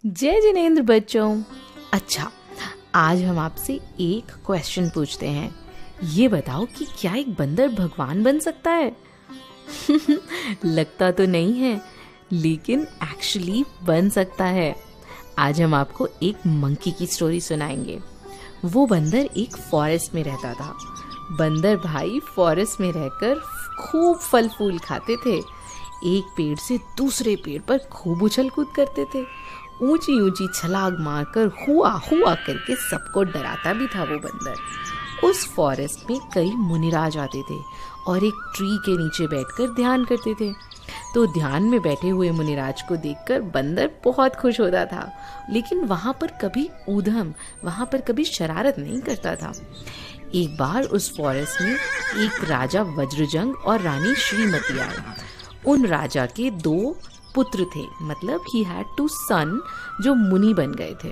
जय जिनेंद्र बच्चों। अच्छा, आज हम आपसे एक क्वेश्चन पूछते हैं। ये बताओ कि क्या एक बंदर भगवान बन सकता है? लगता तो नहीं है, लेकिन एक्चुअली बन सकता है। आज हम आपको एक मंकी की स्टोरी सुनाएंगे। वो बंदर एक फॉरेस्ट में रहता था। बंदर भाई फॉरेस्ट में रहकर खूब फल फूल खाते थे। एक पेड़ से दूसरे पेड़ पर खूब उछल कूद करते थे। ऊंची ऊंची छलांग मारकर हुआ हुआ करके सबको डराता भी था वो बंदर। उस फॉरेस्ट में कई मुनिराज आते थे और एक ट्री के नीचे बैठकर ध्यान करते थे। तो ध्यान में बैठे हुए मुनिराज को देखकर बंदर बहुत खुश होता था, लेकिन वहाँ पर कभी वहाँ पर कभी शरारत नहीं करता था। एक बार उस फॉरेस्ट में एक राजा वज्रजंग और रानी श्रीमती आए। उन राजा के 2 पुत्र थे, मतलब ही हैड 2 सन जो मुनि बन गए थे।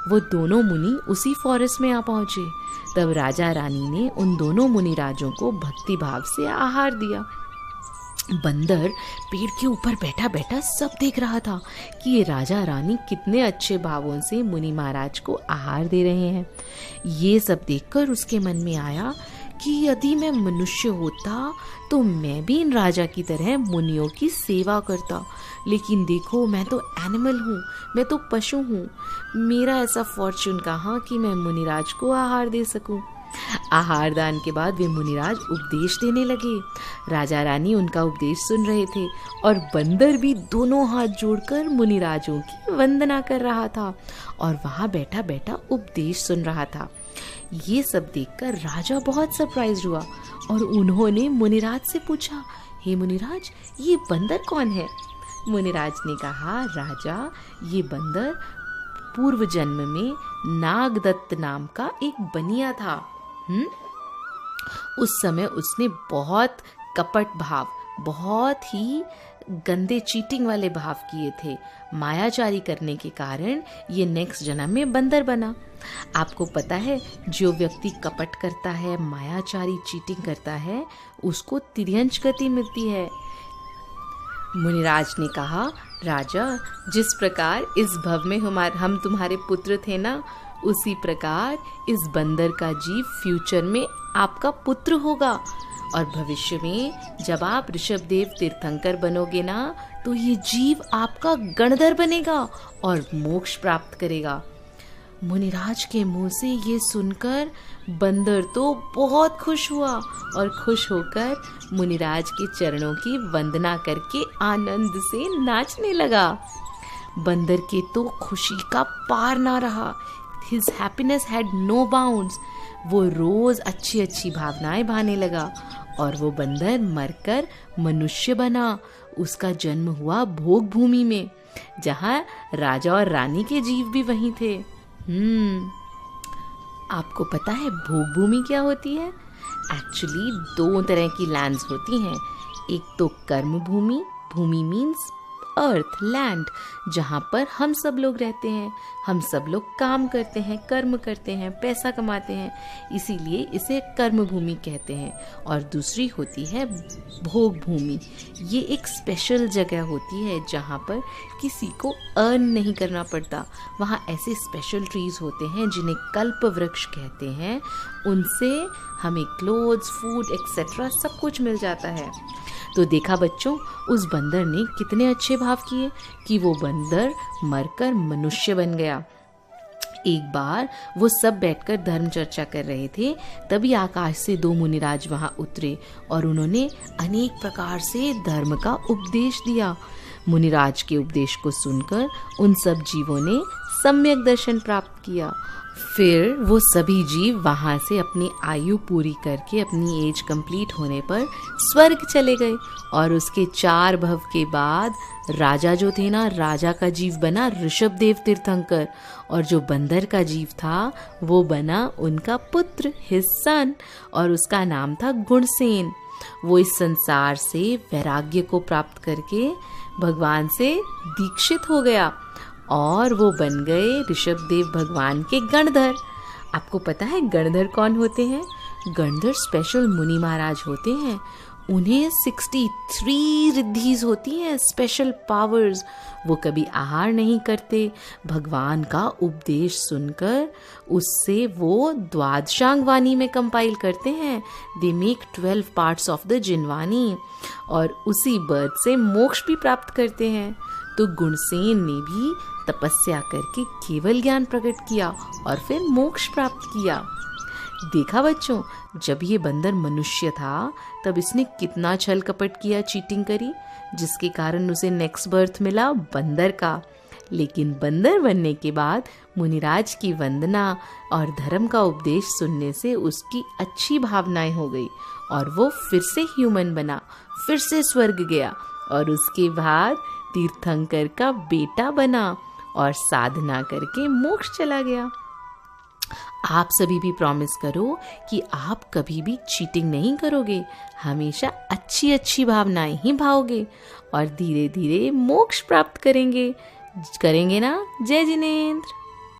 वो दोनों मुनि उसी फॉरेस्ट में आ पहुंचे। तब राजा रानी ने उन दोनों मुनि राजों को भक्ति भाव से आहार दिया। बंदर पेड़ के ऊपर बैठा बैठा सब देख रहा था कि ये राजा रानी कितने अच्छे भावों से मुनि महाराज को आहार दे रहे हैं। ये सब देखकर उसके मन में आया कि यदि मैं मनुष्य होता तो मैं भी इन राजा की तरह मुनियों की सेवा करता। लेकिन देखो, मैं तो एनिमल हूँ, मैं तो पशु हूँ। मेरा ऐसा फॉर्चून कहाँ कि मैं मुनिराज को आहार दे सकूं। आहार दान के बाद वे मुनिराज उपदेश देने लगे। राजा रानी उनका उपदेश सुन रहे थे और बंदर भी दोनों हाथ जोड़कर मुनिराजों की वंदना कर रहा था और वहाँ बैठा बैठा उपदेश सुन रहा था। ये सब देखकर राजा बहुत सरप्राइज हुआ और उन्होंने मुनिराज से पूछा, हे मुनिराज, ये बंदर कौन है? मुनिराज ने कहा, राजा, ये बंदर पूर्व जन्म में नागदत्त नाम का एक बनिया था। उस समय उसने बहुत कपट भाव, बहुत ही गंदे चीटिंग वाले भाव किए थे। मायाचारी करने के कारण ये नेक्स्ट जन्म में बंदर बना। आपको पता है, जो व्यक्ति कपट करता है, मायाचारी चीटिंग करता है, उसको तिर्यंच गति मिलती है। मुनिराज ने कहा, राजा, जिस प्रकार इस भव में हम तुम्हारे पुत्र थे ना, उसी प्रकार इस बंदर का जीव फ्यूचर में आपका पुत्र होगा और भविष्य में जब आप ऋषभदेव तीर्थंकर बनोगे ना, तो ये जीव आपका गणधर बनेगा और मोक्ष प्राप्त करेगा। मुनिराज के मुंह से ये सुनकर बंदर तो बहुत खुश हुआ और खुश होकर मुनिराज के चरणों की वंदना करके आनंद से नाचने लगा। बंदर के तो खुशी का पार ना रहा। His happiness had no bounds। वो रोज अच्छी अच्छी भावनाएं भाने लगा और वो बंदर मरकर मनुष्य बना। उसका जन्म हुआ भोग भूमि में, जहाँ राजा और रानी के जीव भी वहीं थे। आपको पता है भोग भूमि क्या होती है? एक्चुअली 2 तरह की लैंड्स होती हैं। एक तो कर्म भूमि, भूमि मीन्स अर्थ, लैंड, जहाँ पर हम सब लोग रहते हैं। हम सब लोग काम करते हैं, कर्म करते हैं, पैसा कमाते हैं, इसीलिए इसे कर्म भूमि कहते हैं। और दूसरी होती है भोग भूमि। ये एक स्पेशल जगह होती है जहाँ पर किसी को अर्न नहीं करना पड़ता। वहाँ ऐसे स्पेशल ट्रीज होते हैं जिन्हें कल्प वृक्ष कहते हैं। उनसे हमें क्लोथ्स, फूड एक्सेट्रा सब कुछ मिल जाता है। तो देखा बच्चों, उस बंदर ने कितने अच्छे भाव किए कि वो बंदर मरकर मनुष्य बन गया। एक बार वो सब बैठकर धर्म चर्चा कर रहे थे, तभी आकाश से 2 मुनिराज वहां उतरे और उन्होंने अनेक प्रकार से धर्म का उपदेश दिया। मुनिराज के उपदेश को सुनकर उन सब जीवों ने सम्यक दर्शन प्राप्त किया। फिर वो सभी जीव वहां से अपनी आयु पूरी करके अपनी एज कंप्लीट होने पर स्वर्ग चले गए और उसके 4 भव के बाद राजा जो थे ना, राजा का जीव बना ऋषभदेव तीर्थंकर और जो बंदर का जीव था वो बना उनका पुत्र, हिज सन, और उसका नाम था गुणसेन। वो इस संसार से वैराग्य को प्राप्त करके भगवान से दीक्षित हो गया और वो बन गए ऋषभदेव भगवान के गणधर। आपको पता है गणधर कौन होते हैं? गणधर स्पेशल मुनि महाराज होते हैं। उन्हें 63 रिद्धीज होती हैं, स्पेशल पावर्स। वो कभी आहार नहीं करते। भगवान का उपदेश सुनकर उससे वो द्वादशांग वाणी में कंपाइल करते हैं। They make 12 parts of the Jinvani, और उसी बर्थ से मोक्ष भी प्राप्त करते हैं। तो गुणसेन ने भी तपस्या करके केवल ज्ञान प्रकट किया और फिर मोक्ष प्राप्त किया। देखा बच्चों, जब ये बंदर मनुष्य था तब इसने कितना छल कपट किया, चीटिंग करी, जिसके कारण उसे नेक्स्ट बर्थ मिला बंदर का। लेकिन बंदर बनने के बाद मुनिराज की वंदना और धर्म का उपदेश सुनने से उसकी अच्छी भावनाएं हो गई और वो फिर से ह्यूमन बना, फिर से स्वर्ग गया और उसके बाद तीर्थंकर का बेटा बना और साधना करके मोक्ष चला गया। आप सभी भी प्रॉमिस करो कि आप कभी भी चीटिंग नहीं करोगे, हमेशा अच्छी अच्छी भावनाएं ही भाओगे और धीरे धीरे मोक्ष प्राप्त करेंगे ना। जय जिनेंद्र।